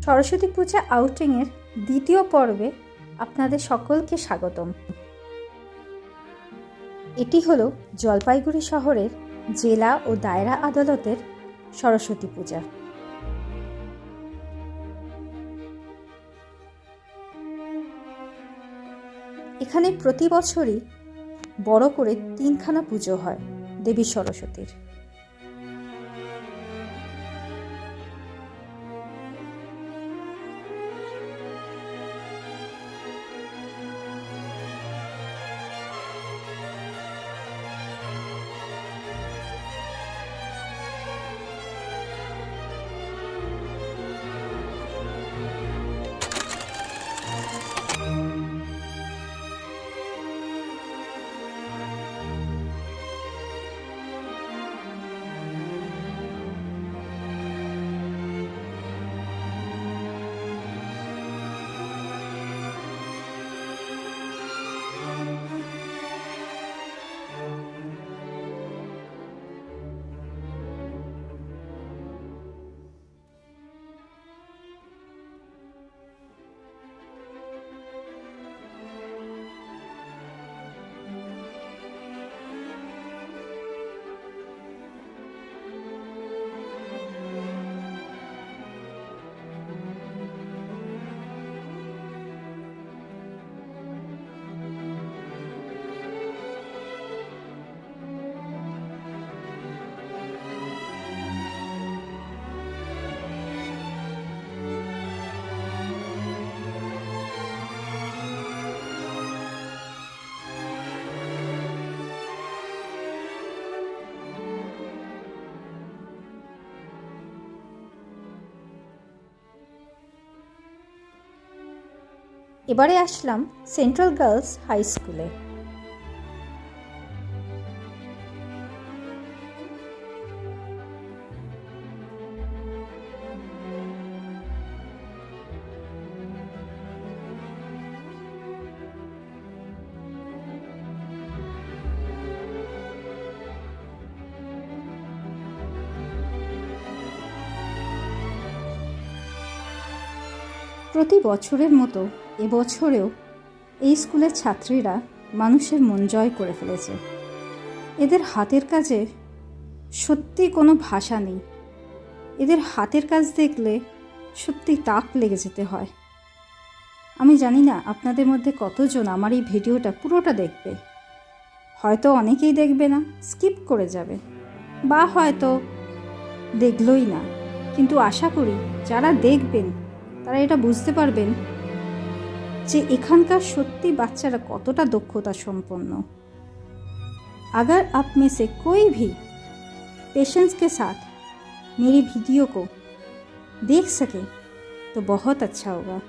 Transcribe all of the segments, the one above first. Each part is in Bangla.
সরস্বতী পূজা আউটিংয়ের দ্বিতীয় পর্বে আপনাদের সকলকে স্বাগতম। এটি হলো জলপাইগুড়ি শহরের জেলা ও দায়রা আদালতের সরস্বতী পূজা। এখানে প্রতি বছরই বড় করে 3খানা পুজো হয় দেবী সরস্বতীর। এবারে আসলাম সেন্ট্রাল গার্লস হাই স্কুলে। প্রতি বছরের মতো এবছরেও এই স্কুলের ছাত্রীরা মানুষের মন জয় করে ফেলেছে। এদের হাতের কাজে সত্যি কোনো ভাষা নেই। এদের হাতের কাজ দেখলে সত্যি তাক লেগে যেতে হয়। আমি জানি না আপনাদের মধ্যে কতজন আমার এই ভিডিওটা পুরোটা দেখবে। হয়তো অনেকেই দেখবে না, স্কিপ করে যাবে, বা হয়তো দেখলই না। কিন্তু আশা করি যারা দেখবেন তারা এটা বুঝতে পারবেন যে এখানকার সত্যি বাচ্চারা কতটা দক্ষতা সম্পন্ন। अगर आप में से कोई भी पेशेंस के साथ मेरी वीडियो को देख सके तो बहुत अच्छा होगा।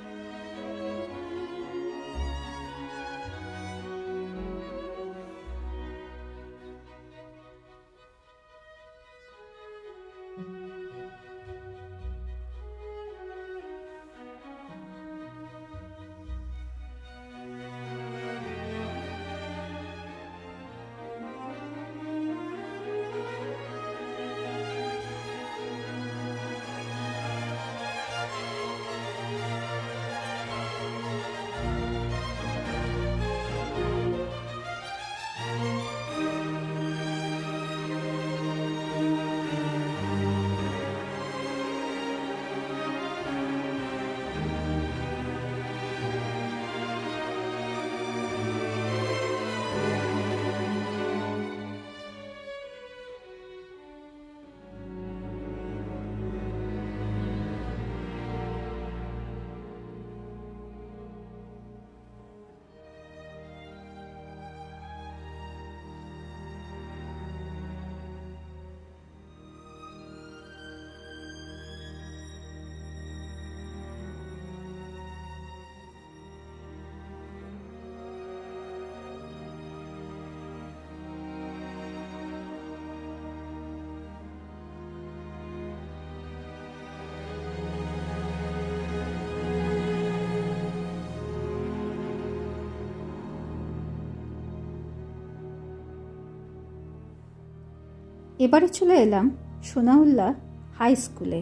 এবারে চলে এলাম সোনাউল্লাহ হাই স্কুলে।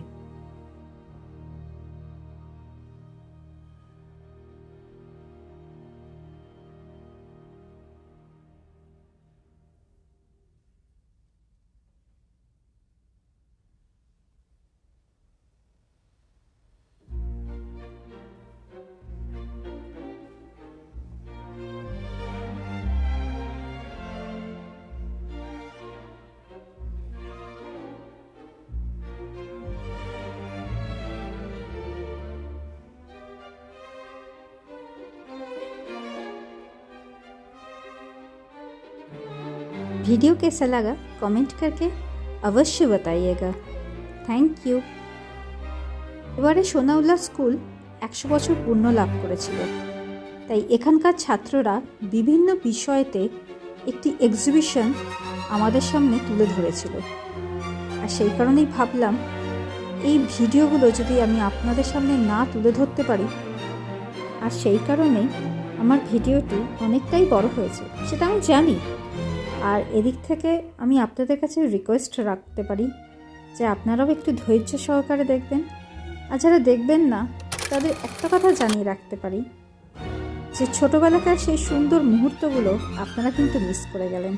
वीडियो कैसा लगा कमेंट करके अवश्य बताइएगा। Thank you. এবারে সোনাউল্লাহ স্কুল 100 বছর পূর্ণ লাভ করেছিল, তাই এখানকার ছাত্ররা বিভিন্ন বিষয়েতে একটি এক্সিবিশন আমাদের সামনে তুলে ধরেছিল। আর সেই কারণেই ভাবলাম এই ভিডিওগুলো যদি আমি আপনাদের সামনে না তুলে ধরতে পারি, আর সেই কারণেই আমার ভিডিওটি অনেকটাই বড় হয়েছে সেটা আমি জানি। আর এদিক থেকে আমি আপনাদের কাছে রিকোয়েস্ট রাখতে পারি যে আপনারাও একটু ধৈর্য সহকারে দেখবেন। আর যারা দেখবেন না তাদের একটা কথা জানিয়ে রাখতে পারি যে ছোটোবেলাকার সেই সুন্দর মুহূর্তগুলো আপনারা কিন্তু মিস করে গেলেন।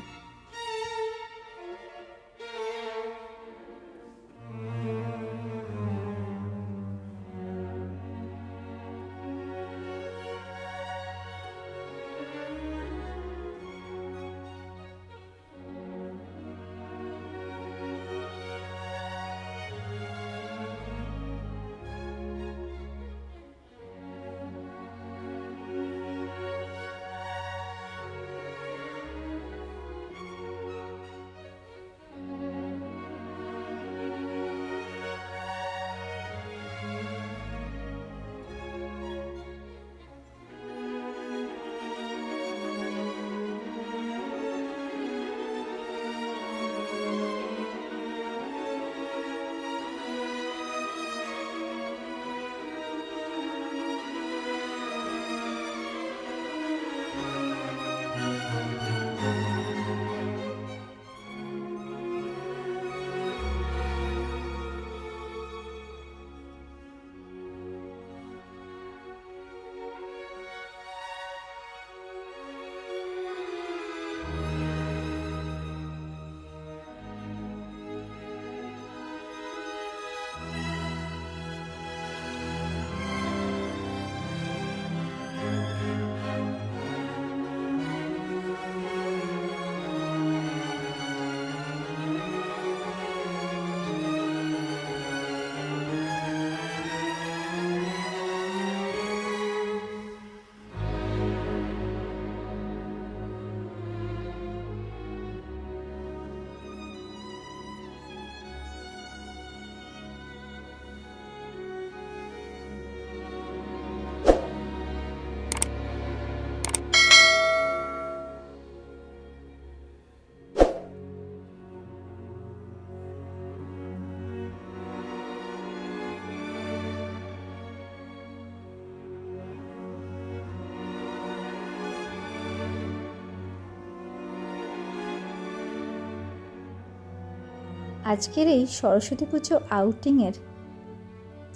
আজকের এই সরস্বতী পুজো আউটিংয়ের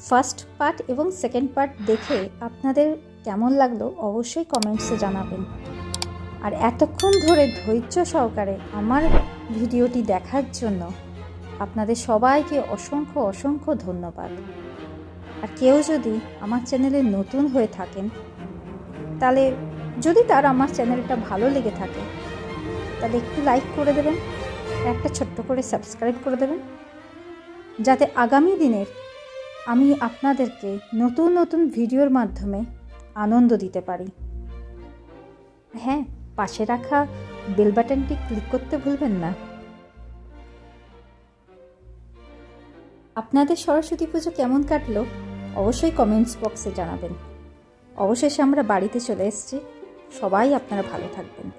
ফার্স্ট পার্ট এবং সেকেন্ড পার্ট দেখে আপনাদের কেমন লাগলো অবশ্যই কমেন্টসে জানাবেন। আর এতক্ষণ ধরে ধৈর্য সহকারে আমার ভিডিওটি দেখার জন্য আপনাদের সবাইকে অসংখ্য অসংখ্য ধন্যবাদ। আর কেউ যদি আমার চ্যানেলে নতুন হয়ে থাকেন, তাহলে যদি তার আমার চ্যানেলটা ভালো লেগে থাকে তাহলে একটু লাইক করে দেবেন, একটা ছোট্ট করে সাবস্ক্রাইব করে দেবেন, যাতে আগামী দিনের আমি আপনাদেরকে নতুন নতুন ভিডিওর মাধ্যমে আনন্দ দিতে পারি। হ্যাঁ, পাশে রাখা বেল বাটনটি ক্লিক করতে ভুলবেন না। আপনাদের সরস্বতী পুজো কেমন কাটলো অবশ্যই কমেন্টস বক্সে জানাবেন। অবশেষে আমরা বাড়িতে চলে এসেছি। সবাই আপনারা ভালো থাকবেন।